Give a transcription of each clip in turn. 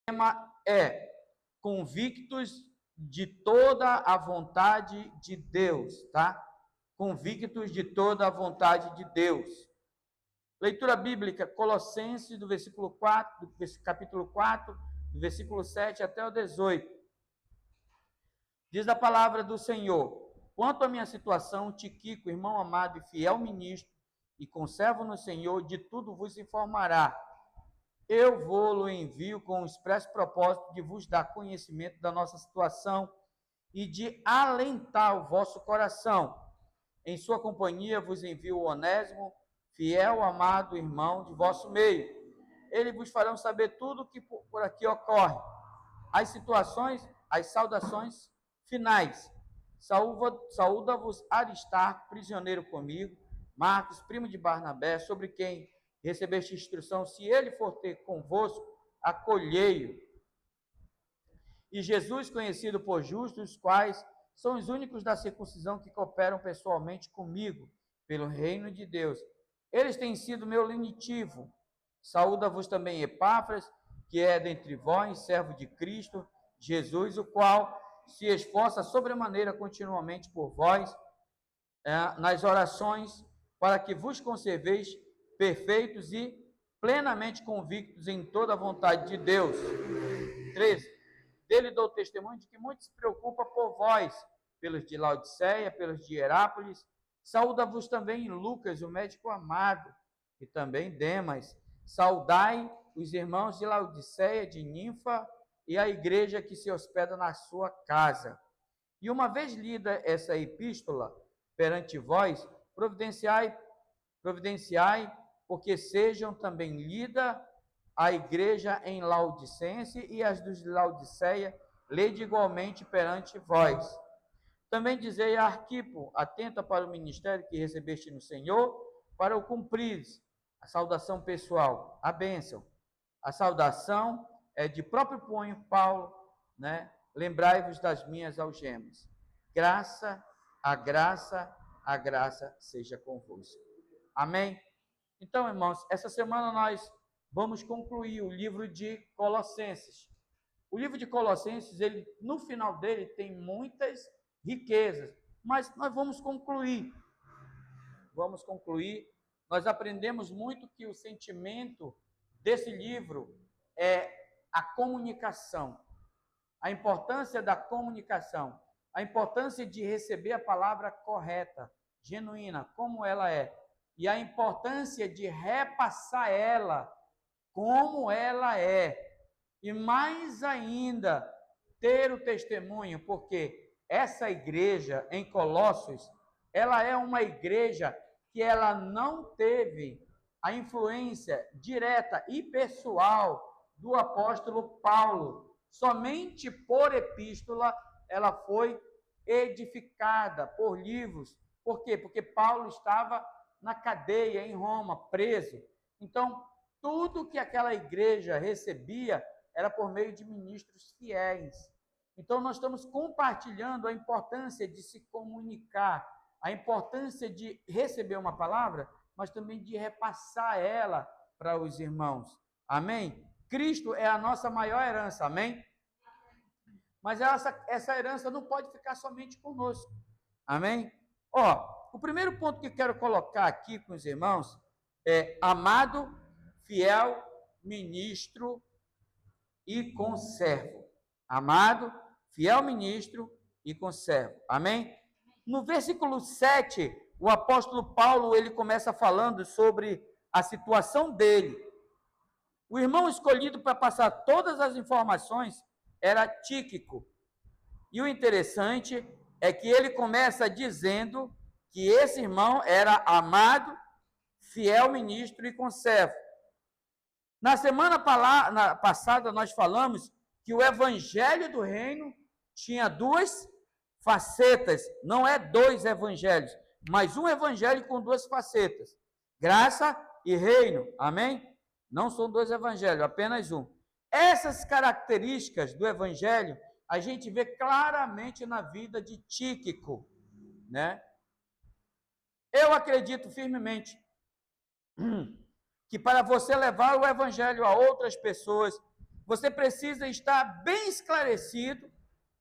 tema é convictos de toda a vontade de Deus, tá? Convictos de toda a vontade de Deus. Leitura bíblica, Colossenses, do versículo 4, do capítulo 4, do versículo 7 até o 18. Diz a palavra do Senhor: quanto à minha situação, Tiquico, irmão amado e fiel ministro, e conservo no Senhor, de tudo vos informará. Eu vou-lo envio com o expresso propósito de vos dar conhecimento da nossa situação e de alentar o vosso coração. Em sua companhia vos envio o Onésimo, fiel, amado irmão de vosso meio. Eles vos farão saber tudo o que por aqui ocorre. As situações, as saudações finais. Saúda-vos Aristarco, prisioneiro comigo, Marcos, primo de Barnabé, sobre quem recebeste instrução, se ele for ter convosco, acolhei-o. E Jesus, conhecido por justos, os quais são os únicos da circuncisão que cooperam pessoalmente comigo, pelo reino de Deus. Eles têm sido meu lenitivo. Saúda-vos também Epáfras, que é dentre vós, servo de Cristo Jesus, o qual se esforça sobremaneira continuamente por vós, nas orações, para que vos conserveis perfeitos e plenamente convictos em toda a vontade de Deus. 13. Dele dou testemunho de que muito se preocupa por vós, pelos de Laodiceia, pelos de Hierápolis. Saúda-vos também Lucas, o médico amado, e também Demas. Saudai os irmãos de Laodiceia, de Ninfa, e a igreja que se hospeda na sua casa. E uma vez lida essa epístola perante vós, providenciai, porque sejam também lida a igreja em Laodicense e as dos de Laodiceia, lede igualmente perante vós. Também dizei a Arquipo, atenta para o ministério que recebeste no Senhor, para o cumprires. A saudação pessoal, a bênção. A saudação é de próprio punho, Paulo, né? Lembrai-vos das minhas algemas. A graça seja convosco. Amém? Então, irmãos, essa semana nós vamos concluir o livro de Colossenses. O livro de Colossenses, ele, no final dele, tem muitas riquezas, mas nós vamos concluir. Nós aprendemos muito que o sentimento desse livro é a comunicação, a importância da comunicação, a importância de receber a palavra correta, genuína, como ela é, e a importância de repassar ela como ela é, e mais ainda, ter o testemunho, porque essa igreja em Colossos, ela é uma igreja que ela não teve a influência direta e pessoal do apóstolo Paulo. Somente por epístola ela foi edificada por livros. Por quê? Porque Paulo estava na cadeia em Roma, preso. Então, tudo que aquela igreja recebia era por meio de ministros fiéis. Então, nós estamos compartilhando a importância de se comunicar, a importância de receber uma palavra, mas também de repassar ela para os irmãos. Amém? Cristo é a nossa maior herança, amém? Mas essa herança não pode ficar somente conosco, amém? O primeiro ponto que eu quero colocar aqui com os irmãos é amado, fiel, ministro e conservo. Amado, fiel ministro e conservo. Amém? No versículo 7, o apóstolo Paulo, ele começa falando sobre a situação dele. O irmão escolhido para passar todas as informações era Tíquico. E o interessante é que ele começa dizendo que esse irmão era amado, fiel ministro e conservo. Na semana passada nós falamos que o evangelho do reino tinha duas facetas, não é dois evangelhos, mas um evangelho com duas facetas, graça e reino, amém? Não são dois evangelhos, apenas um. Essas características do evangelho a gente vê claramente na vida de Tíquico, né? Eu acredito firmemente que para você levar o evangelho a outras pessoas, você precisa estar bem esclarecido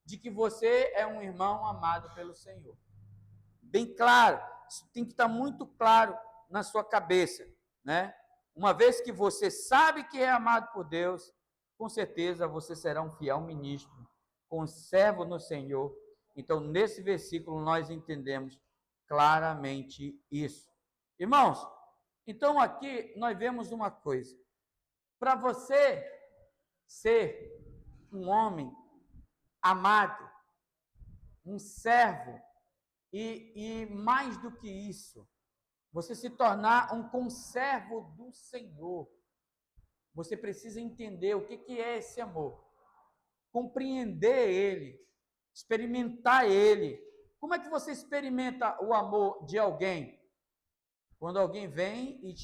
de que você é um irmão amado pelo Senhor. Bem claro, isso tem que estar muito claro na sua cabeça, né? Uma vez que você sabe que é amado por Deus, com certeza você será um fiel ministro, conservo no Senhor. Então, nesse versículo, nós entendemos claramente isso. Irmãos, então aqui nós vemos uma coisa. Para você ser um homem amado, um servo, e mais do que isso, você se tornar um conservo do Senhor, você precisa entender o que é esse amor, compreender ele, experimentar ele. Como é que você experimenta o amor de alguém? Quando alguém vem e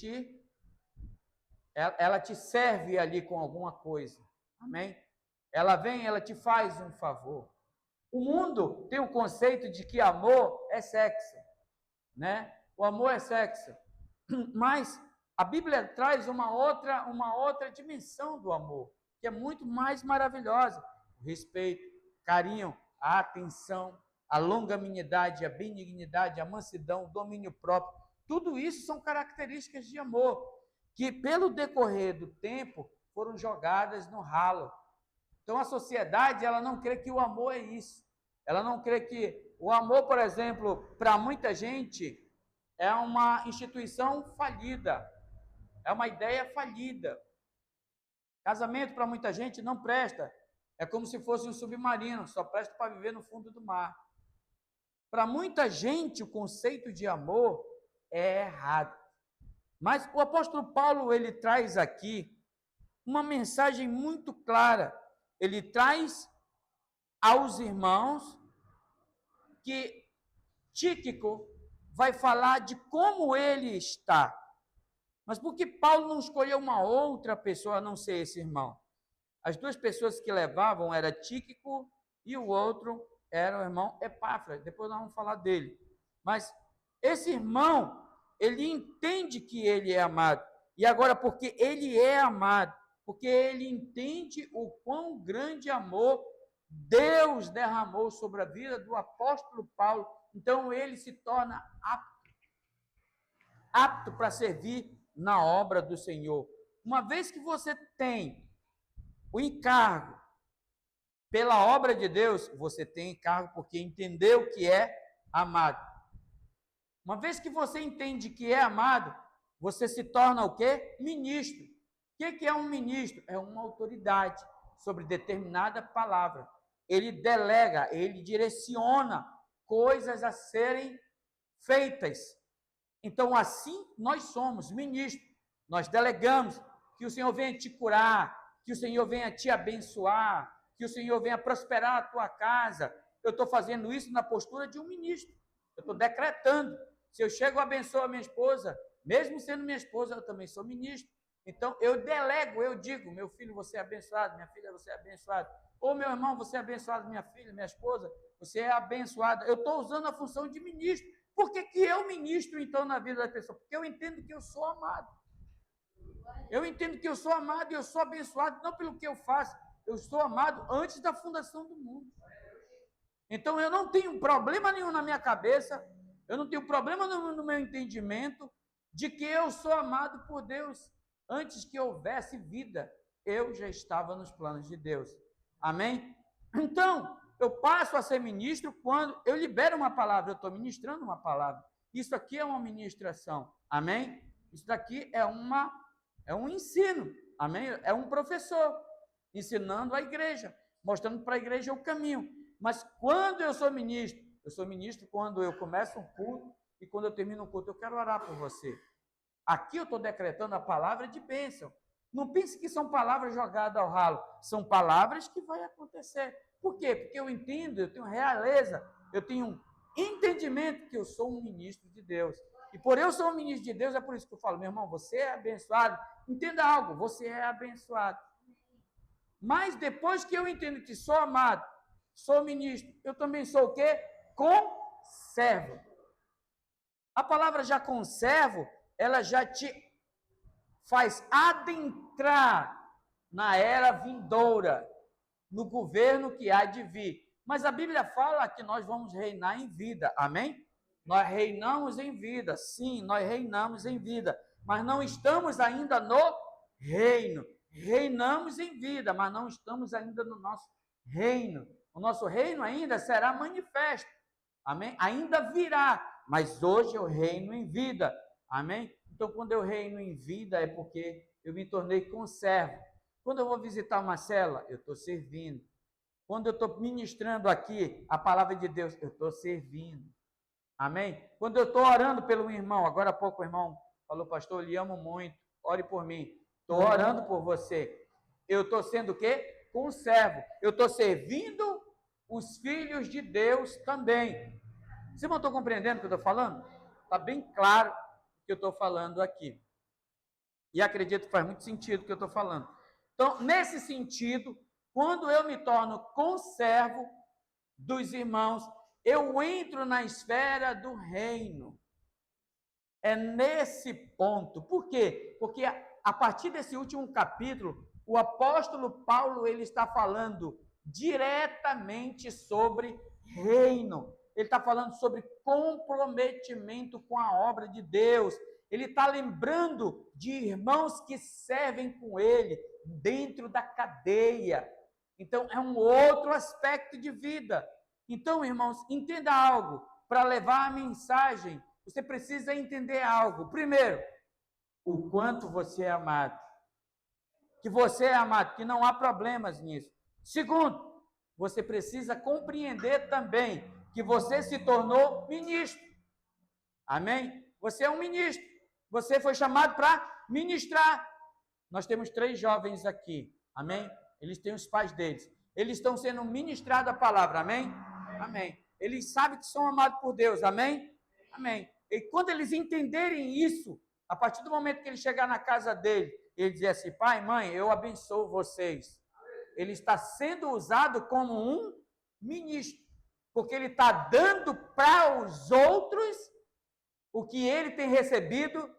ela te serve ali com alguma coisa, amém? Ela vem, ela te faz um favor. O mundo tem o conceito de que amor é sexo, né? O amor é sexo. Mas a Bíblia traz uma outra dimensão do amor, que é muito mais maravilhosa. O respeito, carinho, a atenção, a longanimidade, a benignidade, a mansidão, o domínio próprio. Tudo isso são características de amor, que pelo decorrer do tempo foram jogadas no ralo. Então a sociedade, ela não crê que o amor é isso. Ela não crê que o amor, por exemplo, para muita gente, é uma instituição falida, é uma ideia falida. Casamento para muita gente não presta, é como se fosse um submarino, só presta para viver no fundo do mar. Para muita gente, o conceito de amor é errado. Mas o apóstolo Paulo, ele traz aqui uma mensagem muito clara. Ele traz aos irmãos que Tíquico vai falar de como ele está. Mas por que Paulo não escolheu uma outra pessoa a não ser esse irmão? As duas pessoas que levavam era Tíquico e o outro era o irmão Epáfras. Depois nós vamos falar dele. Mas esse irmão, ele entende que ele é amado. E agora, porque ele é amado, porque ele entende o quão grande amor Deus derramou sobre a vida do apóstolo Paulo, então ele se torna apto para servir na obra do Senhor. Uma vez que você tem o encargo pela obra de Deus, você tem encargo porque entendeu que é amado. Uma vez que você entende que é amado, você se torna o quê? Ministro. O que é um ministro? É uma autoridade sobre determinada palavra. Ele delega, ele direciona coisas a serem feitas. Então, assim, nós somos ministros. Nós delegamos que o Senhor venha te curar, que o Senhor venha te abençoar, que o Senhor venha prosperar a tua casa. Eu estou fazendo isso na postura de um ministro. Eu estou decretando. Se eu chego e abençoo a minha esposa, mesmo sendo minha esposa, eu também sou ministro. Então, eu delego, eu digo, meu filho, você é abençoado, minha filha, você é abençoado. Ou meu irmão, você é abençoado, minha filha, minha esposa, você é abençoada. Eu estou usando a função de ministro. Por que eu ministro, então, na vida da pessoa? Porque eu entendo que eu sou amado. Eu entendo que eu sou amado e eu sou abençoado, não pelo que eu faço. Eu sou amado antes da fundação do mundo. Então, eu não tenho problema nenhum na minha cabeça, eu não tenho problema no meu entendimento de que eu sou amado por Deus. Antes que houvesse vida, eu já estava nos planos de Deus. Amém? Então, eu passo a ser ministro quando eu libero uma palavra, eu estou ministrando uma palavra. Isso aqui é uma ministração. Amém? Isso daqui é um ensino. Amém? É um professor ensinando a igreja, mostrando para a igreja o caminho. Mas quando eu sou ministro quando eu começo um culto e quando eu termino um culto, eu quero orar por você. Aqui eu estou decretando a palavra de bênção. Não pense que são palavras jogadas ao ralo. São palavras que vai acontecer. Por quê? Porque eu entendo, eu tenho realeza, eu tenho um entendimento que eu sou um ministro de Deus. E por eu ser um ministro de Deus, é por isso que eu falo, meu irmão, você é abençoado. Entenda algo, você é abençoado. Mas depois que eu entendo que sou amado, sou ministro, eu também sou o quê? Conservo. A palavra já conservo, ela já te faz adentrar na era vindoura, no governo que há de vir. Mas a Bíblia fala que nós vamos reinar em vida, amém? Nós reinamos em vida, sim, nós reinamos em vida, mas não estamos ainda no reino. Reinamos em vida, mas não estamos ainda no nosso reino. O nosso reino ainda será manifesto, amém? Ainda virá, mas hoje eu reino em vida, amém? Então, quando eu reino em vida, é porque eu me tornei conservo. Quando eu vou visitar uma cela, eu estou servindo. Quando eu estou ministrando aqui a palavra de Deus, eu estou servindo. Amém? Quando eu estou orando pelo irmão, agora há pouco o irmão falou, pastor, eu lhe amo muito, ore por mim. Estou orando por você. Eu estou sendo o quê? Conservo. Eu estou servindo os filhos de Deus também. Vocês não estão compreendendo o que eu estou falando? Está bem claro o que eu estou falando aqui. E acredito que faz muito sentido o que eu estou falando. Então, nesse sentido, quando eu me torno conservo dos irmãos, eu entro na esfera do reino. É nesse ponto. Por quê? Porque a partir desse último capítulo, o apóstolo Paulo ele está falando diretamente sobre reino. Ele está falando sobre comprometimento com a obra de Deus. Ele está lembrando de irmãos que servem com ele dentro da cadeia. Então, é um outro aspecto de vida. Então, irmãos, entenda algo. Para levar a mensagem, você precisa entender algo. Primeiro, o quanto você é amado. Que você é amado, que não há problemas nisso. Segundo, você precisa compreender também que você se tornou ministro. Amém? Você é um ministro. Você foi chamado para ministrar. Nós temos 3 jovens aqui. Amém? Eles têm os pais deles. Eles estão sendo ministrados a palavra. Amém? Amém. Eles sabem que são amados por Deus. Amém? Amém. E quando eles entenderem isso, a partir do momento que ele chegar na casa dele, ele dizer assim, pai, mãe, eu abençoo vocês. Ele está sendo usado como um ministro, porque ele está dando para os outros o que ele tem recebido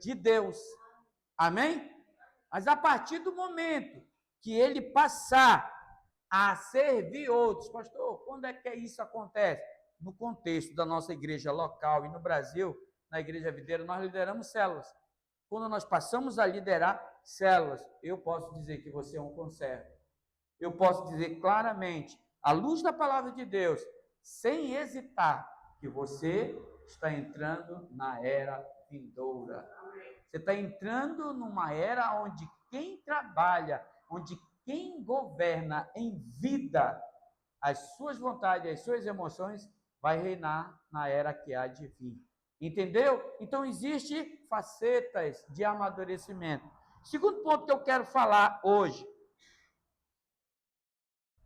de Deus. Amém? Mas a partir do momento que ele passar a servir outros, pastor, quando é que isso acontece? No contexto da nossa igreja local e no Brasil, na Igreja Videira, nós lideramos células. Quando nós passamos a liderar células, eu posso dizer que você é um conservo. Eu posso dizer claramente, à luz da palavra de Deus, sem hesitar, que você está entrando na era vindoura. Você está entrando numa era onde quem trabalha, onde quem governa em vida as suas vontades, as suas emoções, vai reinar na era que há de vir. Entendeu? Então, existem facetas de amadurecimento. Segundo ponto que eu quero falar hoje,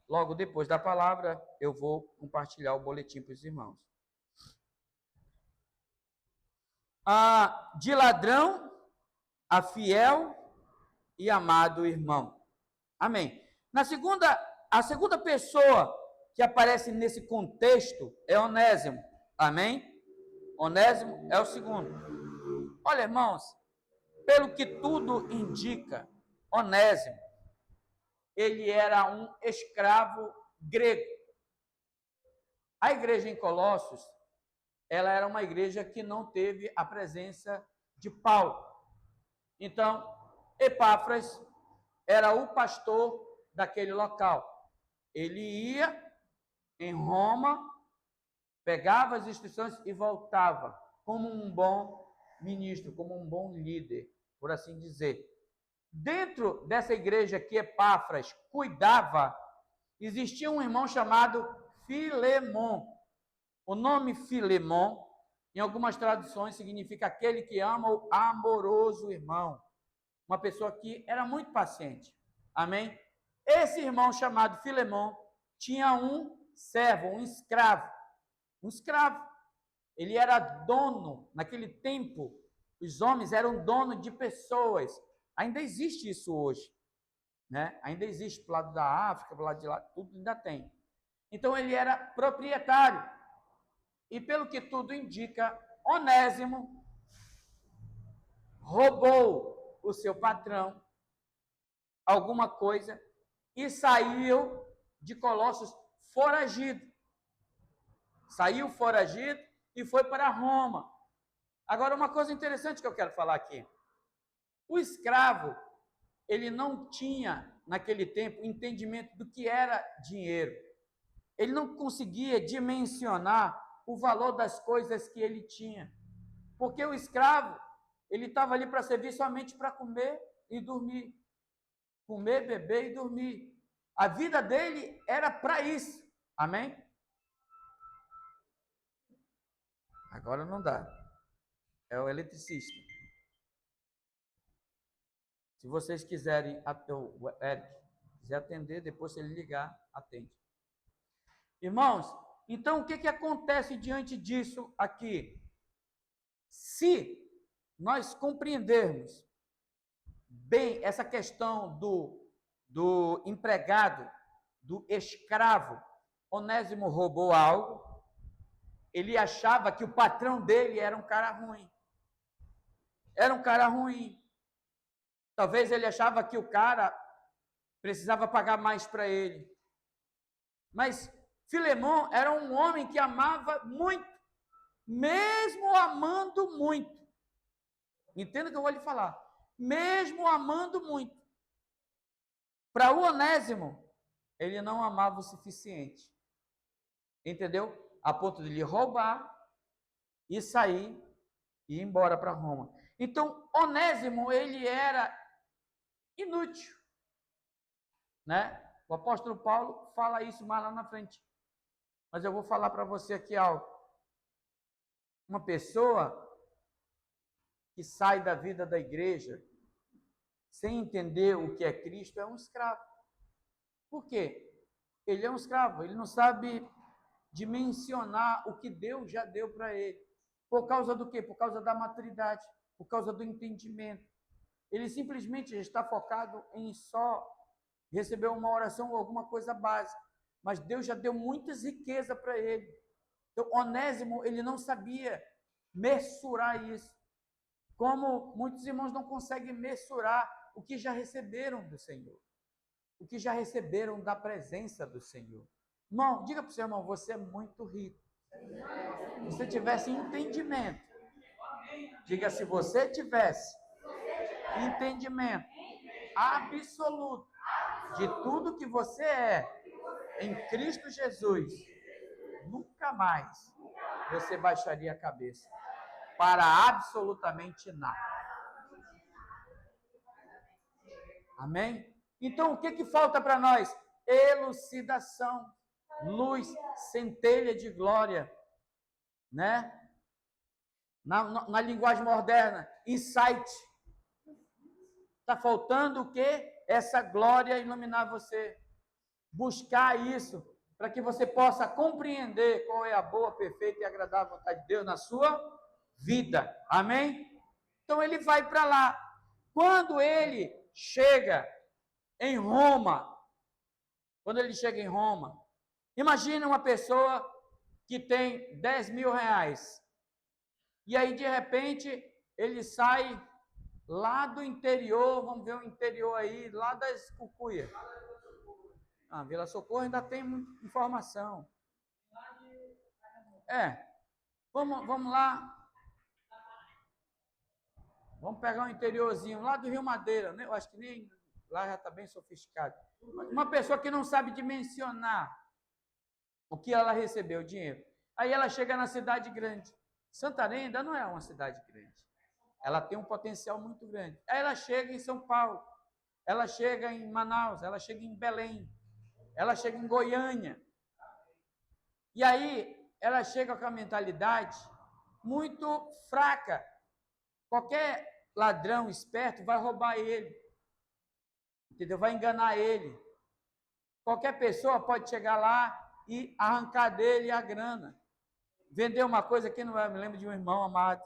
logo depois da palavra, eu vou compartilhar o boletim para os irmãos. De ladrão a fiel e amado irmão. Amém. A segunda pessoa que aparece nesse contexto é Onésimo. Amém? Onésimo é o segundo. Olha, irmãos, pelo que tudo indica, Onésimo, ele era um escravo grego. A igreja em Colossos, ela era uma igreja que não teve a presença de Paulo. Então, Epáfras era o pastor daquele local. Ele ia em Roma, pegava as instruções e voltava como um bom ministro, como um bom líder, por assim dizer. Dentro dessa igreja que Epáfras cuidava, existia um irmão chamado Filemon. O nome Filemon, em algumas traduções, significa aquele que ama o amoroso irmão. Uma pessoa que era muito paciente. Amém? Esse irmão chamado Filemon tinha um servo, um escravo. Um escravo. Ele era dono, naquele tempo, os homens eram donos de pessoas. Ainda existe isso hoje. Né? Ainda existe para o lado da África, para o lado de lá, tudo ainda tem. Então ele era proprietário. E pelo que tudo indica, Onésimo roubou o seu patrão alguma coisa e saiu de Colossos foragido. Saiu foragido e foi para Roma. Agora, uma coisa interessante que eu quero falar aqui. O escravo, ele não tinha, naquele tempo, entendimento do que era dinheiro. Ele não conseguia dimensionar o valor das coisas que ele tinha. Porque o escravo, ele estava ali para servir somente para comer e dormir. Comer, beber e dormir. A vida dele era para isso. Amém? Agora não dá. É o eletricista. Se vocês quiserem, o Eric quiser atender, depois se ele ligar, atende. Irmãos, então o que acontece diante disso aqui? Se nós compreendermos bem essa questão do empregado, do escravo, Onésimo roubou algo, ele achava que o patrão dele era um cara ruim. Era um cara ruim. Talvez ele achava que o cara precisava pagar mais para ele. Mas Filemão era um homem que amava muito, mesmo amando muito. Entenda o que eu vou lhe falar. Mesmo amando muito. Para o Onésimo, ele não amava o suficiente. Entendeu? A ponto de lhe roubar e sair e ir embora para Roma. Então, Onésimo, ele era inútil. Né? O apóstolo Paulo fala isso mais lá na frente. Mas eu vou falar para você aqui algo. Uma pessoa que sai da vida da igreja sem entender o que é Cristo é um escravo. Por quê? Ele é um escravo, ele não sabe dimensionar o que Deus já deu para ele. Por causa do quê? Por causa da maturidade, por causa do entendimento. Ele simplesmente está focado em só receber uma oração ou alguma coisa básica. Mas Deus já deu muitas riquezas para ele. Então, Onésimo, ele não sabia mensurar isso. Como muitos irmãos não conseguem mensurar o que já receberam do Senhor. O que já receberam da presença do Senhor. Irmão, diga para o seu irmão, você é muito rico. Se você tivesse entendimento, diga, se você tivesse entendimento absoluto de tudo que você é em Cristo Jesus, nunca mais você baixaria a cabeça para absolutamente nada. Amém? Então, o que falta para nós? Elucidação, luz, centelha de glória, né? Na linguagem moderna, insight. Está faltando o quê? Essa glória iluminar você. Buscar isso, para que você possa compreender qual é a boa, perfeita e agradável vontade de Deus na sua vida. Amém? Então ele vai para lá. Quando ele chega em Roma, imagine uma pessoa que tem 10 mil reais. E aí, de repente, ele sai lá do interior, vamos ver o interior aí, lá da Cucuia. Vila Socorro ainda tem informação. Vamos lá. Vamos pegar um interiorzinho lá do Rio Madeira, né? Eu acho que nem lá já está bem sofisticado. Uma pessoa que não sabe dimensionar o que ela recebeu, o dinheiro. Aí ela chega na cidade grande. Santarém ainda não é uma cidade grande. Ela tem um potencial muito grande. Aí ela chega em São Paulo, ela chega em Manaus, ela chega em Belém, ela chega em Goiânia. E aí ela chega com a mentalidade muito fraca. Qualquer ladrão esperto vai roubar ele. Entendeu? Vai enganar ele. Qualquer pessoa pode chegar lá e arrancar dele a grana. Vender uma coisa que não é, me lembro de um irmão amado.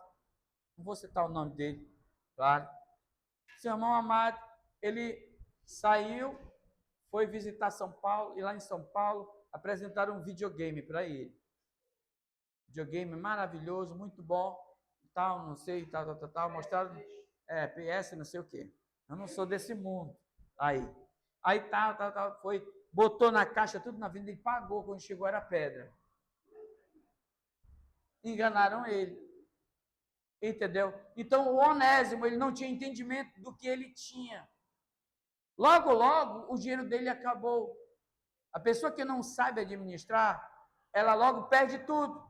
Não vou citar o nome dele, claro. Seu irmão amado, ele saiu, foi visitar São Paulo, e lá em São Paulo apresentaram um videogame para ele. Videogame maravilhoso, muito bom, tal, não sei, tal, mostraram PS, não sei o quê. Eu não sou desse mundo. Aí foi, botou na caixa tudo na vida e pagou. Quando chegou era pedra. Enganaram ele. Entendeu? Então o Onésimo, ele não tinha entendimento do que ele tinha. Logo, logo, o dinheiro dele acabou. A pessoa que não sabe administrar, ela logo perde tudo.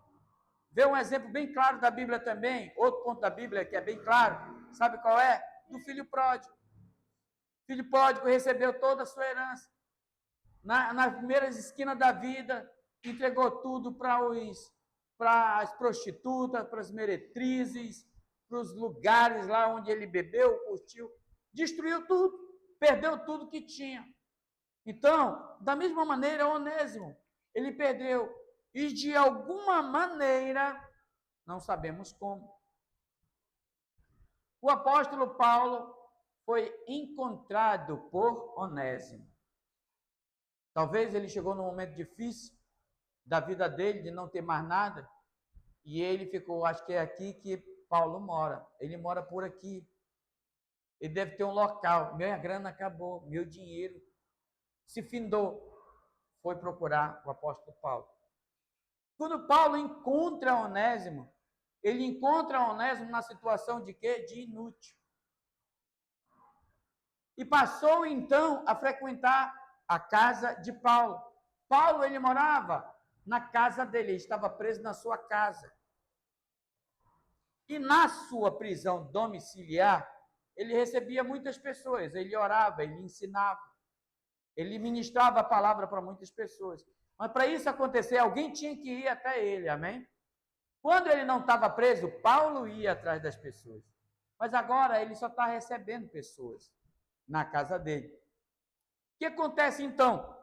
Vê um exemplo bem claro da Bíblia também, outro ponto da Bíblia que é bem claro, sabe qual é? Do filho pródigo. O filho pródigo recebeu toda a sua herança. Nas primeiras esquinas da vida, entregou tudo para as prostitutas, para as meretrizes, para os lugares lá onde ele bebeu, curtiu, destruiu tudo, perdeu tudo que tinha. Então, da mesma maneira, Onésimo, ele perdeu. E de alguma maneira, não sabemos como, o apóstolo Paulo foi encontrado por Onésimo. Talvez ele chegou num momento difícil da vida dele, de não ter mais nada, e ele ficou, acho que é aqui que Paulo mora. Ele mora por aqui. Ele deve ter um local. Minha grana acabou, meu dinheiro se findou. Foi procurar o apóstolo Paulo. Quando Paulo encontra Onésimo, ele encontra Onésimo na situação de quê? De inútil. E passou então a frequentar a casa de Paulo. Paulo, ele morava na casa dele, ele estava preso na sua casa. E na sua prisão domiciliar, ele recebia muitas pessoas, ele orava, ele ensinava, ele ministrava a palavra para muitas pessoas. Mas para isso acontecer, alguém tinha que ir até ele, amém? Quando ele não estava preso, Paulo ia atrás das pessoas. Mas agora ele só está recebendo pessoas na casa dele. O que acontece então?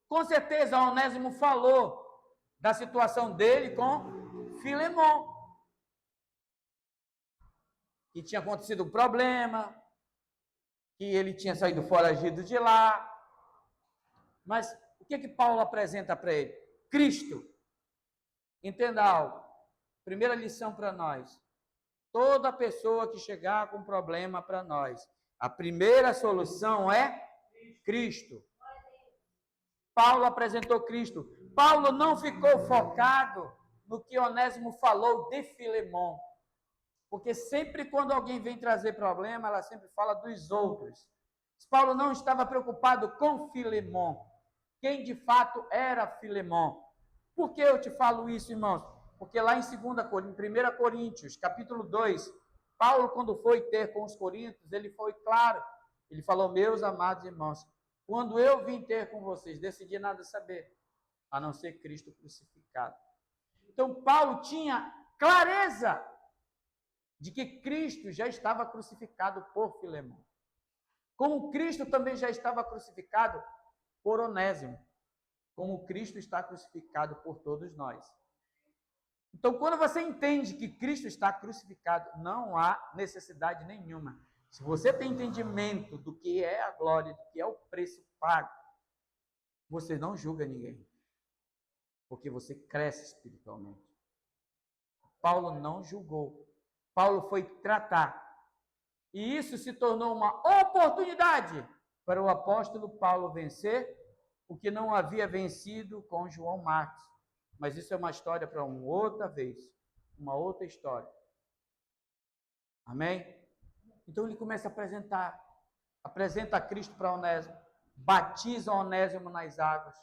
Com certeza, Onésimo falou da situação dele com Filemon. Que tinha acontecido um problema, que ele tinha saído foragido de lá. Mas o que Paulo apresenta para ele? Cristo. Entenda algo. Primeira lição para nós. Toda pessoa que chegar com problema para nós, a primeira solução é Cristo. Paulo apresentou Cristo. Paulo não ficou focado no que Onésimo falou de Filemon. Porque sempre quando alguém vem trazer problema, ela sempre fala dos outros. Paulo não estava preocupado com Filemon. Quem de fato era Filemon? Por que eu te falo isso, irmãos? Porque lá em 1 Coríntios, capítulo 2, Paulo, quando foi ter com os coríntios, ele foi claro. Ele falou, meus amados irmãos, quando eu vim ter com vocês, decidi nada saber, a não ser Cristo crucificado. Então, Paulo tinha clareza de que Cristo já estava crucificado por Filemon. Como Cristo também já estava crucificado por Onésimo. Como Cristo está crucificado por todos nós. Então, quando você entende que Cristo está crucificado, não há necessidade nenhuma. Se você tem entendimento do que é a glória, do que é o preço pago, você não julga ninguém. Porque você cresce espiritualmente. Paulo não julgou. Paulo foi tratar. E isso se tornou uma oportunidade para o apóstolo Paulo vencer o que não havia vencido com João Marcos. Mas isso é uma história para uma outra vez, uma outra história. Amém? Então ele começa a apresenta Cristo para Onésimo, batiza Onésimo nas águas.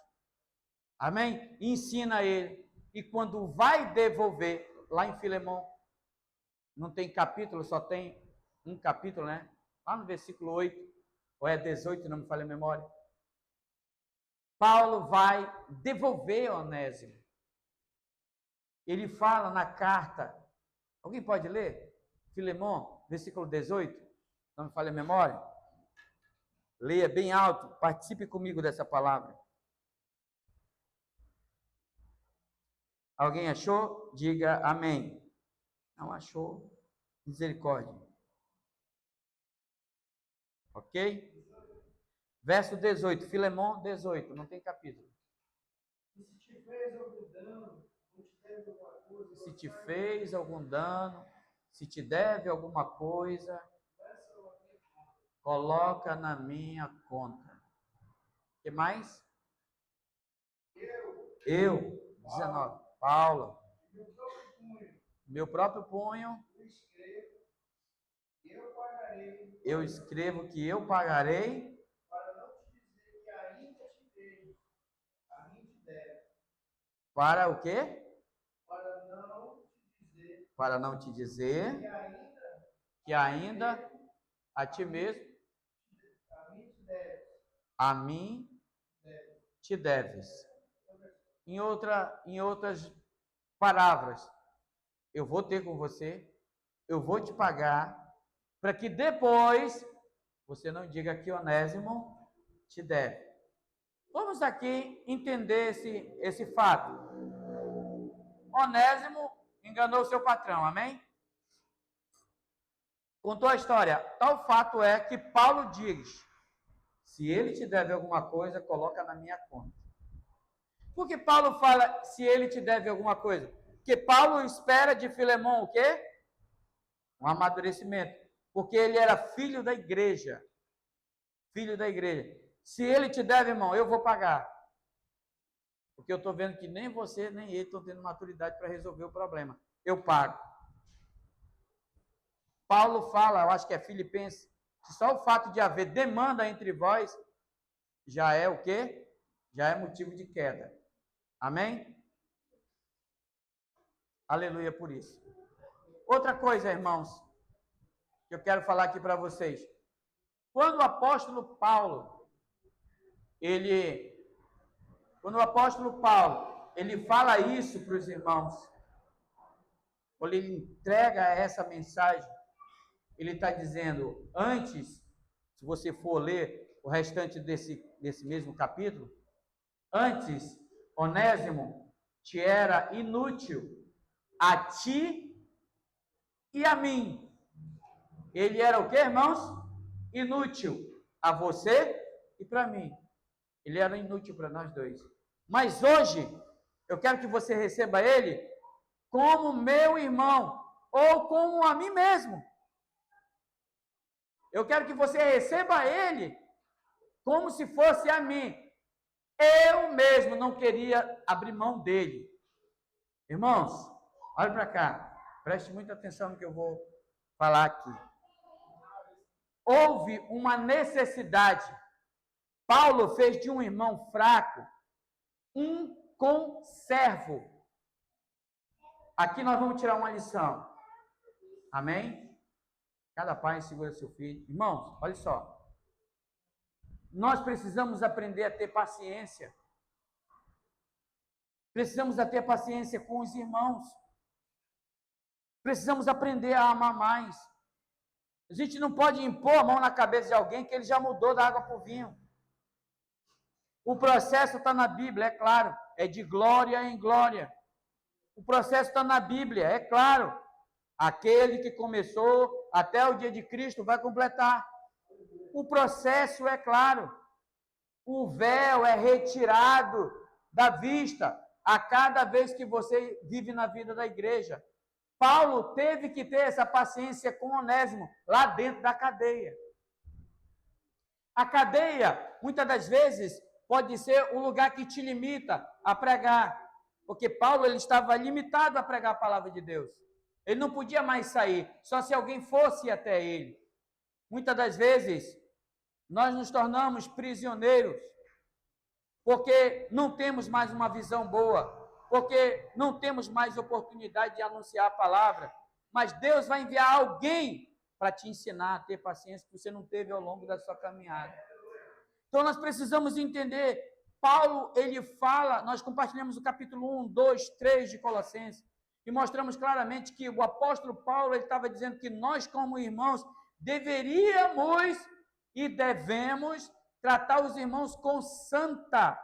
Amém? Ensina ele. E quando vai devolver, lá em Filemon, não tem capítulo, só tem um capítulo, né? Lá no versículo 8, ou é 18, não me falha a memória. Paulo vai devolver Onésimo. Ele fala na carta, alguém pode ler? Filemon, versículo 18, não me falha a memória. Leia bem alto, participe comigo dessa palavra. Alguém achou? Diga amém. Não achou? Misericórdia. Ok? Verso 18, Filemon 18, não tem capítulo. Se te fez algum dano, se te fez algum dano, se te deve alguma coisa, coloca na minha conta. O que mais? Eu, 19. Paulo, meu próprio punho, eu escrevo que eu pagarei, para o quê? Para não te dizer que ainda a ti mesmo, a mim te deves. Em outras palavras, eu vou ter com você, eu vou te pagar, para que depois você não diga que Onésimo te deve. Vamos aqui entender esse fato. Onésimo enganou seu patrão, amém? Contou a história. Tal fato é que Paulo diz: se ele te deve alguma coisa, coloca na minha conta. Por que Paulo fala se ele te deve alguma coisa? Porque Paulo espera de Filemão o quê? Um amadurecimento. Porque ele era filho da igreja. Filho da igreja. Se ele te deve, irmão, eu vou pagar. Porque eu estou vendo que nem você, nem ele estão tendo maturidade para resolver o problema. Eu pago. Paulo fala, eu acho que é Filipenses, que só o fato de haver demanda entre vós já é o quê? Já é motivo de queda. Amém? Aleluia por isso. Outra coisa, irmãos, que eu quero falar aqui para vocês. Quando o apóstolo Paulo, ele fala isso para os irmãos, quando ele entrega essa mensagem, ele está dizendo, antes, se você for ler o restante desse mesmo capítulo, antes, Onésimo te era inútil a ti e a mim. Ele era o que, irmãos? Inútil a você e para mim. Ele era inútil para nós dois. Mas hoje, eu quero que você receba ele como meu irmão, ou como a mim mesmo. Eu quero que você receba ele como se fosse a mim. Eu mesmo não queria abrir mão dele. Irmãos, olha para cá. Preste muita atenção no que eu vou falar aqui. Houve uma necessidade. Paulo fez de um irmão fraco um conservo. Aqui nós vamos tirar uma lição. Amém? Cada pai segura seu filho. Irmãos, olha só. Nós precisamos aprender a ter paciência. Precisamos a ter paciência com os irmãos. Precisamos aprender a amar mais. A gente não pode impor a mão na cabeça de alguém que ele já mudou da água para o vinho. O processo está na Bíblia, é claro. É de glória em glória. O processo está na Bíblia, é claro. Aquele que começou até o dia de Cristo vai completar. O processo é claro. O véu é retirado da vista a cada vez que você vive na vida da igreja. Paulo teve que ter essa paciência com Onésimo lá dentro da cadeia. A cadeia, muitas das vezes, pode ser o lugar que te limita a pregar. Porque Paulo ele estava limitado a pregar a palavra de Deus. Ele não podia mais sair, só se alguém fosse até ele. Muitas das vezes, nós nos tornamos prisioneiros, porque não temos mais uma visão boa, porque não temos mais oportunidade de anunciar a palavra, mas Deus vai enviar alguém para te ensinar a ter paciência que você não teve ao longo da sua caminhada. Então nós precisamos entender, Paulo ele fala, nós compartilhamos o capítulo 1, 2, 3 de Colossenses, e mostramos claramente que o apóstolo Paulo ele estava dizendo que nós como irmãos deveríamos e devemos tratar os irmãos com santa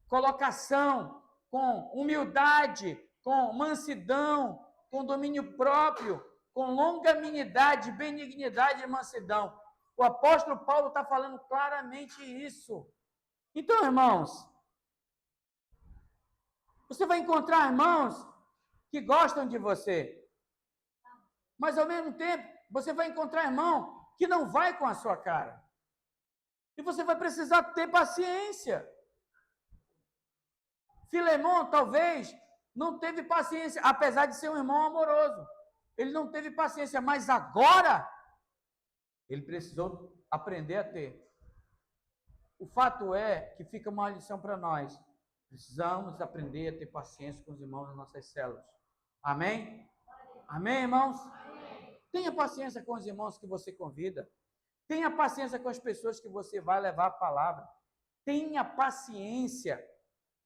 colocação, com humildade, com mansidão, com domínio próprio, com longanimidade, benignidade e mansidão. O apóstolo Paulo está falando claramente isso. Então, irmãos, você vai encontrar irmãos que gostam de você, mas ao mesmo tempo, você vai encontrar irmão que não vai com a sua cara. E você vai precisar ter paciência. Filemão, talvez, não teve paciência, apesar de ser um irmão amoroso. Ele não teve paciência, mas agora ele precisou aprender a ter. O fato é que fica uma lição para nós. Precisamos aprender a ter paciência com os irmãos das nossas células. Amém? Amém, irmãos? Amém. Tenha paciência com os irmãos que você convida. Tenha paciência com as pessoas que você vai levar a palavra. Tenha paciência.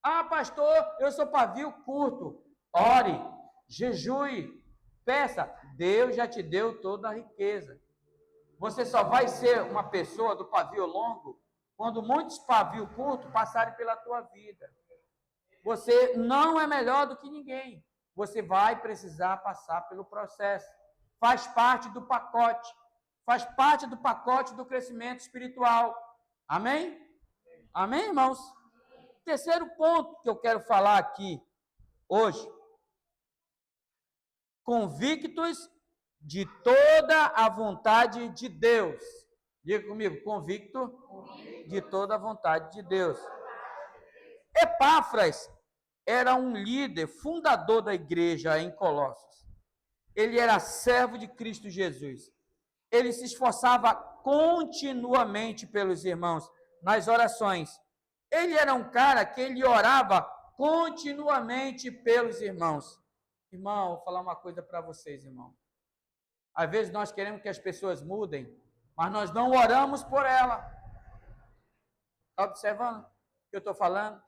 Ah, pastor, eu sou pavio curto. Ore, jejue, peça. Deus já te deu toda a riqueza. Você só vai ser uma pessoa do pavio longo quando muitos pavios curtos passarem pela tua vida. Você não é melhor do que ninguém. Você vai precisar passar pelo processo. Faz parte do pacote. Faz parte do pacote do crescimento espiritual. Amém? Amém, irmãos? Terceiro ponto que eu quero falar aqui hoje. Convictos de toda a vontade de Deus. Diga comigo, convicto de toda a vontade de Deus. Epáfras era um líder, fundador da igreja em Colossos. Ele era servo de Cristo Jesus. Ele se esforçava continuamente pelos irmãos nas orações. Ele era um cara que ele orava continuamente pelos irmãos. Irmão, vou falar uma coisa para vocês, irmão. Às vezes nós queremos que as pessoas mudem, mas nós não oramos por ela. Está observando o que eu estou falando?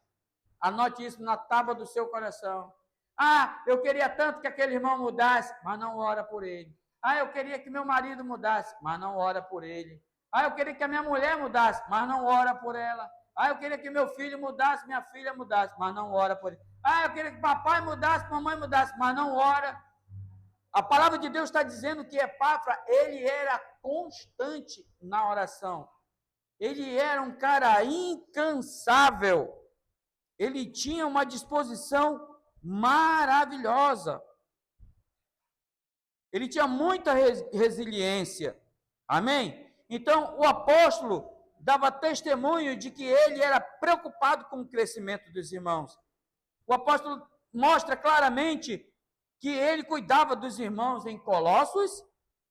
Anote isso na tábua do seu coração. Ah, eu queria tanto que aquele irmão mudasse, mas não ora por ele. Ah, eu queria que meu marido mudasse, mas não ora por ele. Ah, eu queria que a minha mulher mudasse, mas não ora por ela. Ah, eu queria que meu filho mudasse, minha filha mudasse, mas não ora por ele. Ah, eu queria que papai mudasse, mamãe mudasse, mas não ora. A palavra de Deus está dizendo que Epáfras, ele era constante na oração. Ele era um cara incansável. Ele tinha uma disposição maravilhosa. Ele tinha muita resiliência. Amém? Então, o apóstolo dava testemunho de que ele era preocupado com o crescimento dos irmãos. O apóstolo mostra claramente que ele cuidava dos irmãos em Colossos,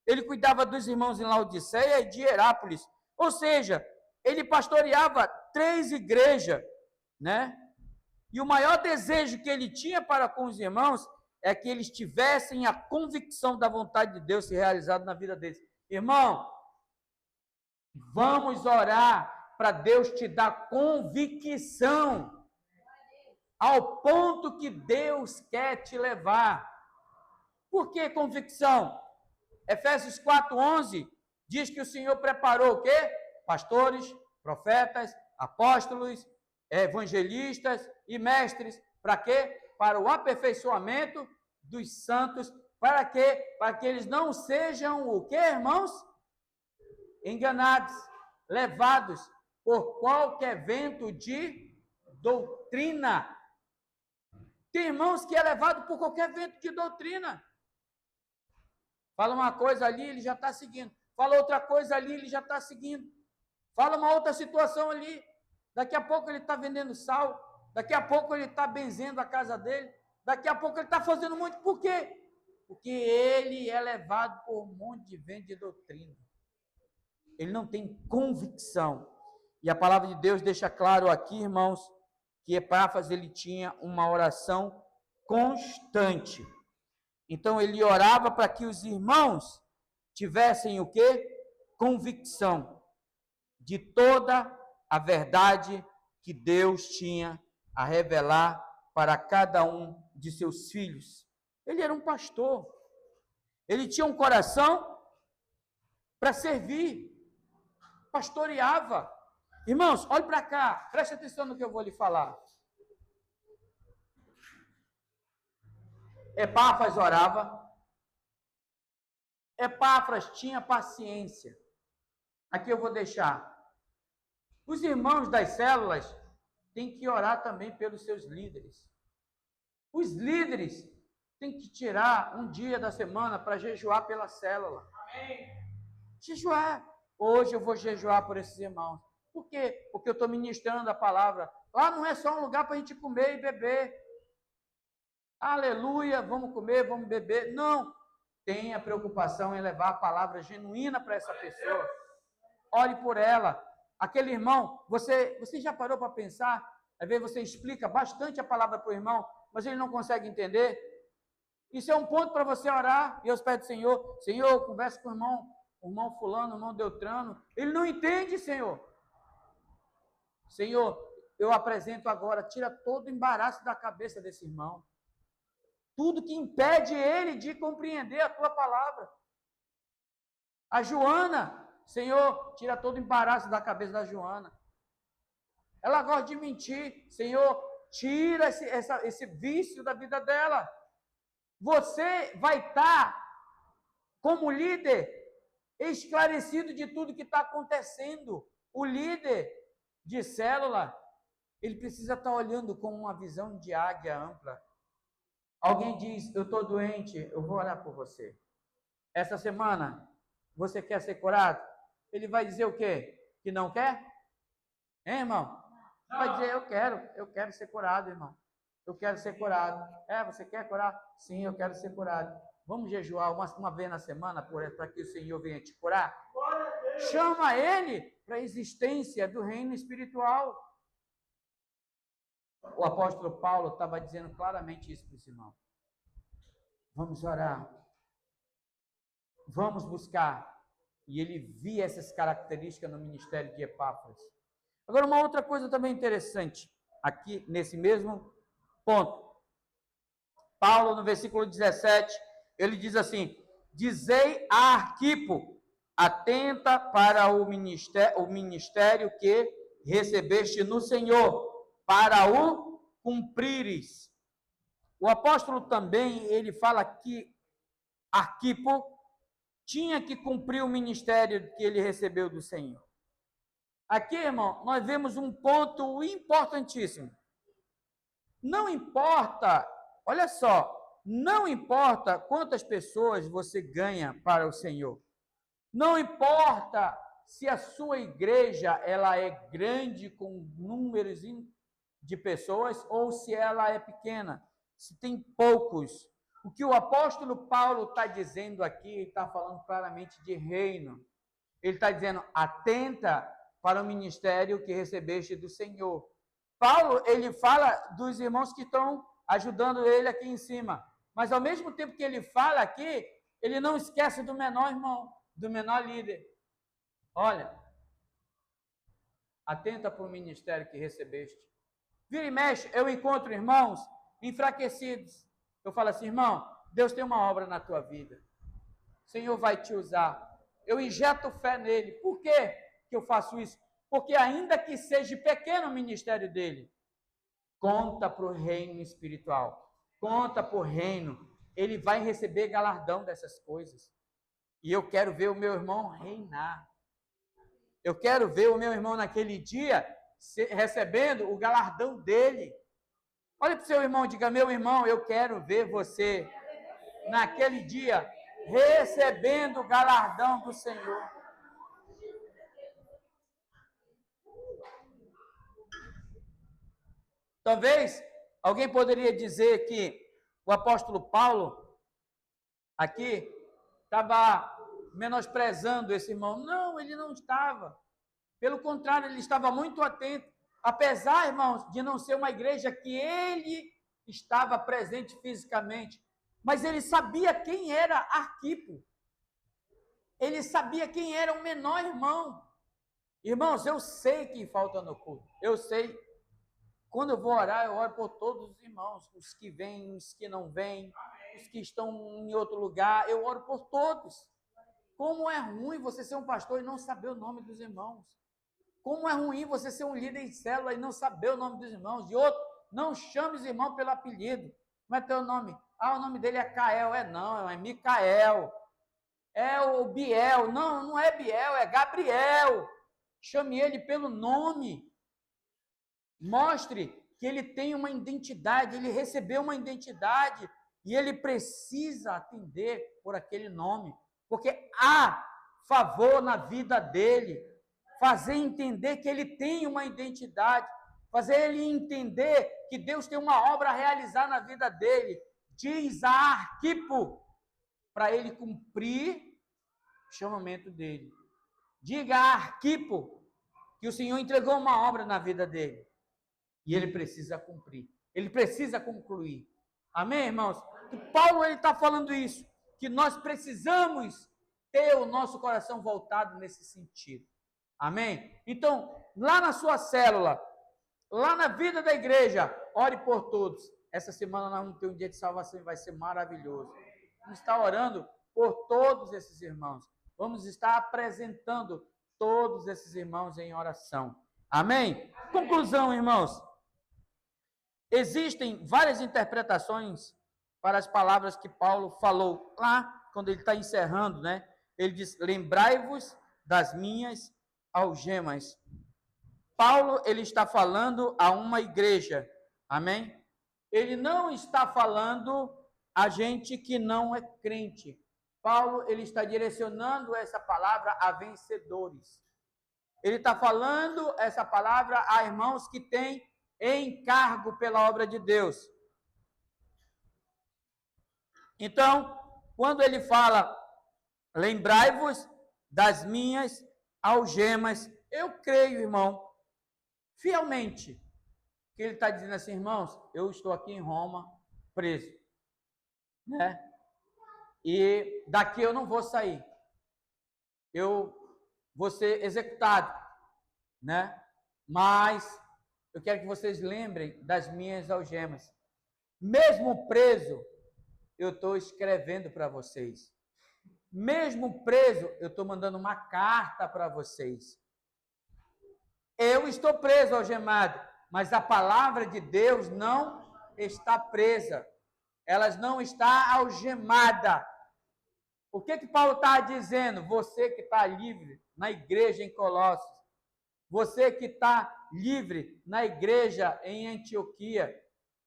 ele cuidava dos irmãos em Laodiceia e de Herápolis. Ou seja, ele pastoreava 3 igrejas, né? E o maior desejo que ele tinha para com os irmãos é que eles tivessem a convicção da vontade de Deus se realizada na vida deles. Irmão, vamos orar para Deus te dar convicção ao ponto que Deus quer te levar. Por que convicção? Efésios 4:11 diz que o Senhor preparou o quê? Pastores, profetas, apóstolos, evangelistas e mestres. Para quê? Para o aperfeiçoamento dos santos. Para quê? Para que eles não sejam o quê, irmãos? Enganados, levados por qualquer vento de doutrina. Tem irmãos que é levado por qualquer vento de doutrina. Fala uma coisa ali, ele já está seguindo. Fala outra coisa ali, ele já está seguindo. Fala uma outra situação ali. Daqui a pouco ele está vendendo sal. Daqui a pouco ele está benzendo a casa dele. Daqui a pouco ele está fazendo muito. Por quê? Porque ele é levado por um monte de vento de doutrina. Ele não tem convicção. E a palavra de Deus deixa claro aqui, irmãos, que Epáfras ele tinha uma oração constante. Então ele orava para que os irmãos tivessem o quê? Convicção de toda a verdade que Deus tinha a revelar para cada um de seus filhos. Ele era um pastor. Ele tinha um coração para servir. Pastoreava. Irmãos, olhe para cá. Preste atenção no que eu vou lhe falar. Epáfras orava. Epáfras tinha paciência. Aqui eu vou deixar. Os irmãos das células têm que orar também pelos seus líderes. Os líderes têm que tirar um dia da semana para jejuar pela célula. Amém. Jejuar. Hoje eu vou jejuar por esses irmãos. Por quê? Porque eu estou ministrando a palavra. Lá não é só um lugar para a gente comer e beber. Aleluia, vamos comer, vamos beber. Não. Tenha preocupação em levar a palavra genuína para essa pessoa. Ore por ela. Aquele irmão, você já parou para pensar? Às vezes você explica bastante a palavra para o irmão, mas ele não consegue entender. Isso é um ponto para você orar. E eu peço, Senhor, Senhor, conversa com o irmão fulano, o irmão Deltrano. Ele não entende, Senhor. Senhor, eu apresento agora, tira todo o embaraço da cabeça desse irmão. Tudo que impede ele de compreender a tua palavra. A Joana, Senhor, tira todo o embaraço da cabeça da Joana. Ela gosta de mentir. Senhor, tira esse vício da vida dela. Você vai estar, como líder, esclarecido de tudo que está acontecendo. O líder de célula, ele precisa estar olhando com uma visão de águia ampla. Alguém diz, eu estou doente, eu vou orar por você. Essa semana, você quer ser curado? Ele vai dizer o quê? Que não quer? Hein, irmão? Vai dizer, eu quero ser curado, irmão. Eu quero ser curado. Você quer curar? Sim, eu quero ser curado. Vamos jejuar uma vez na semana para que o Senhor venha te curar? Chama ele para a existência do reino espiritual. O apóstolo Paulo estava dizendo claramente isso para esse irmão. Vamos orar. Vamos buscar. E ele via essas características no ministério de Epáfras. Agora, uma outra coisa também interessante, aqui nesse mesmo ponto. Paulo, no versículo 17, ele diz assim: dizei a Arquipo, atenta para o ministério que recebeste no Senhor, para o cumprires. O apóstolo também, ele fala que Arquipo tinha que cumprir o ministério que ele recebeu do Senhor. Aqui, irmão, nós vemos um ponto importantíssimo. Não importa, olha só, não importa quantas pessoas você ganha para o Senhor. Não importa se a sua igreja ela é grande com números de pessoas ou se ela é pequena, se tem poucos. O que o apóstolo Paulo está dizendo aqui, ele está falando claramente de reino. Ele está dizendo, atenta para o ministério que recebeste do Senhor. Paulo, ele fala dos irmãos que estão ajudando ele aqui em cima. Mas ao mesmo tempo que ele fala aqui, ele não esquece do menor irmão, do menor líder. Olha, atenta para o ministério que recebeste. Vira e mexe, eu encontro irmãos enfraquecidos. Eu falo assim, irmão, Deus tem uma obra na tua vida. O Senhor vai te usar. Eu injeto fé nele. Por quê que eu faço isso? Porque ainda que seja pequeno o ministério dele, conta para o reino espiritual. Conta para o reino. Ele vai receber galardão dessas coisas. E eu quero ver o meu irmão reinar. Eu quero ver o meu irmão naquele dia recebendo o galardão dele. Olha para o seu irmão e diga, meu irmão, eu quero ver você naquele dia recebendo o galardão do Senhor. Talvez alguém poderia dizer que o apóstolo Paulo aqui estava menosprezando esse irmão. Não, ele não estava. Pelo contrário, ele estava muito atento. Apesar, irmãos, de não ser uma igreja que ele estava presente fisicamente, mas ele sabia quem era Arquipo. Ele sabia quem era o menor irmão. Irmãos, eu sei que falta no culto. Eu sei. Quando eu vou orar, eu oro por todos os irmãos. Os que vêm, os que não vêm, os que estão em outro lugar. Eu oro por todos. Como é ruim você ser um pastor e não saber o nome dos irmãos. Como é ruim você ser um líder em célula e não saber o nome dos irmãos. E outro, não chame os irmãos pelo apelido. Como é teu nome? Ah, o nome dele é Cael. Não, é Micael. É o Biel. Não, não é Biel, é Gabriel. Chame ele pelo nome. Mostre que ele tem uma identidade, ele recebeu uma identidade e ele precisa atender por aquele nome. Porque há favor na vida dele, fazer entender que ele tem uma identidade, fazer ele entender que Deus tem uma obra a realizar na vida dele. Diz a Arquipo, para ele cumprir o chamamento dele. Diga a Arquipo que o Senhor entregou uma obra na vida dele e ele precisa cumprir, ele precisa concluir. Amém, irmãos? E Paulo ele está falando isso, que nós precisamos ter o nosso coração voltado nesse sentido. Amém? Então, lá na sua célula, lá na vida da igreja, ore por todos. Essa semana nós vamos ter um dia de salvação e vai ser maravilhoso. Vamos estar orando por todos esses irmãos. Vamos estar apresentando todos esses irmãos em oração. Amém? Conclusão, irmãos. Existem várias interpretações para as palavras que Paulo falou lá, quando ele está encerrando, né? Ele diz, lembrai-vos das minhas algemas. Paulo, ele está falando a uma igreja, amém? Ele não está falando a gente que não é crente. Paulo, ele está direcionando essa palavra a vencedores. Ele está falando essa palavra a irmãos que têm encargo pela obra de Deus. Então, quando ele fala, lembrai-vos das minhas algemas, eu creio, irmão, fielmente, que ele está dizendo assim, irmãos, eu estou aqui em Roma, preso, né? E daqui eu não vou sair. Eu vou ser executado, né? Mas eu quero que vocês lembrem das minhas algemas. Mesmo preso, eu estou escrevendo para vocês. Mesmo preso, eu estou mandando uma carta para vocês. Eu estou preso, algemado, mas a palavra de Deus não está presa. Ela não está algemada. O que Paulo está dizendo? Você que está livre na igreja em Colossos, você que está livre na igreja em Antioquia,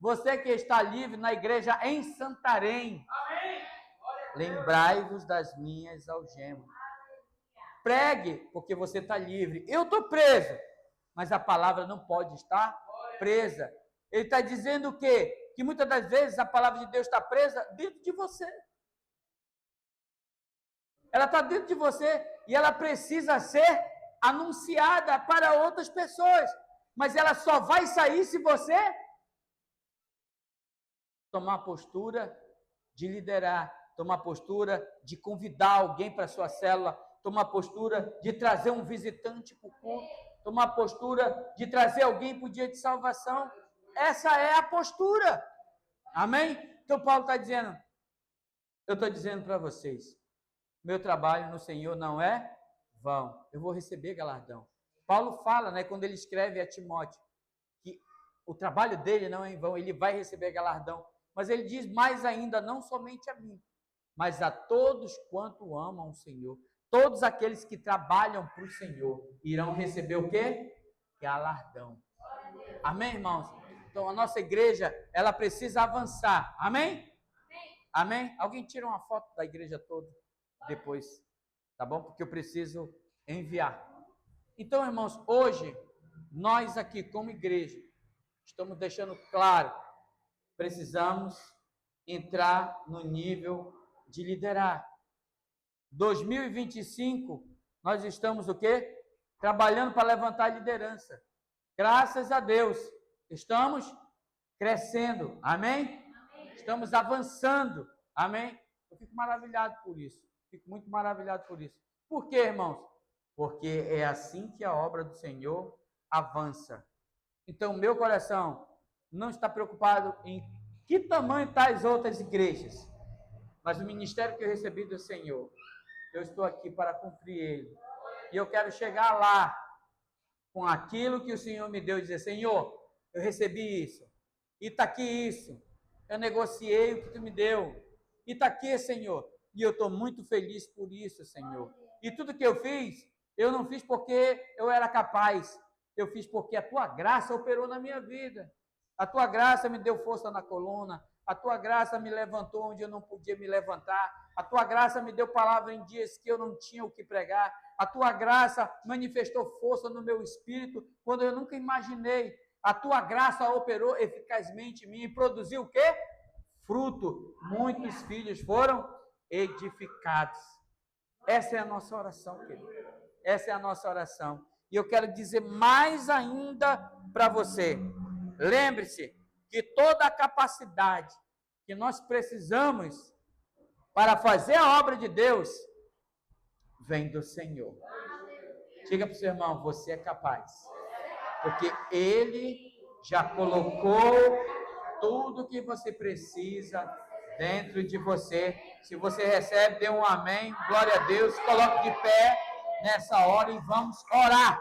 você que está livre na igreja em Santarém, lembrai-vos das minhas algemas. Pregue, porque você está livre. Eu estou preso, mas a palavra não pode estar presa. Ele está dizendo o quê? Que muitas das vezes a palavra de Deus está presa dentro de você. Ela está dentro de você e ela precisa ser anunciada para outras pessoas. Mas ela só vai sair se você tomar postura de liderar, tomar postura de convidar alguém para a sua célula, tomar postura de trazer um visitante para o culto, tomar postura de trazer alguém para o dia de salvação. Essa é a postura. Amém? Então Paulo está dizendo, eu estou dizendo para vocês, meu trabalho no Senhor não é vão, eu vou receber galardão. Paulo fala, né, quando ele escreve a Timóteo, que o trabalho dele não é em vão, ele vai receber galardão. Mas ele diz mais ainda, não somente a mim, mas a todos quanto amam o Senhor. Todos aqueles que trabalham para o Senhor irão receber o quê? Galardão. Amém, irmãos? Então a nossa igreja, ela precisa avançar. Amém? Amém? Alguém tira uma foto da igreja toda depois, tá bom? Porque eu preciso enviar. Então, irmãos, hoje, nós aqui como igreja, estamos deixando claro, precisamos entrar no nível de liderar. 2025, nós estamos o quê? Trabalhando para levantar a liderança. Graças a Deus, estamos crescendo. Amém? Estamos avançando. Amém? Eu fico maravilhado por isso. Fico muito maravilhado por isso. Por quê, irmãos? Porque é assim que a obra do Senhor avança. Então, meu coração não está preocupado em que tamanho estão as outras igrejas, mas o ministério que eu recebi do Senhor, eu estou aqui para cumprir ele. E eu quero chegar lá com aquilo que o Senhor me deu e dizer, Senhor, eu recebi isso. E está aqui isso. Eu negociei o que tu me deu. E está aqui, Senhor. E eu estou muito feliz por isso, Senhor. E tudo que eu fiz, eu não fiz porque eu era capaz. Eu fiz porque a tua graça operou na minha vida. A tua graça me deu força na coluna. A tua graça me levantou onde eu não podia me levantar. A tua graça me deu palavra em dias que eu não tinha o que pregar. A tua graça manifestou força no meu espírito quando eu nunca imaginei. A tua graça operou eficazmente em mim e produziu o quê? Fruto. Muitos filhos foram edificados. Essa é a nossa oração, querido. Essa é a nossa oração. E eu quero dizer mais ainda para você. Lembre-se que toda a capacidade que nós precisamos para fazer a obra de Deus vem do Senhor. Diga para o seu irmão, você é capaz. Porque Ele já colocou tudo que você precisa dentro de você. Se você recebe, dê um amém. Glória a Deus. Coloque de pé nessa hora e vamos orar.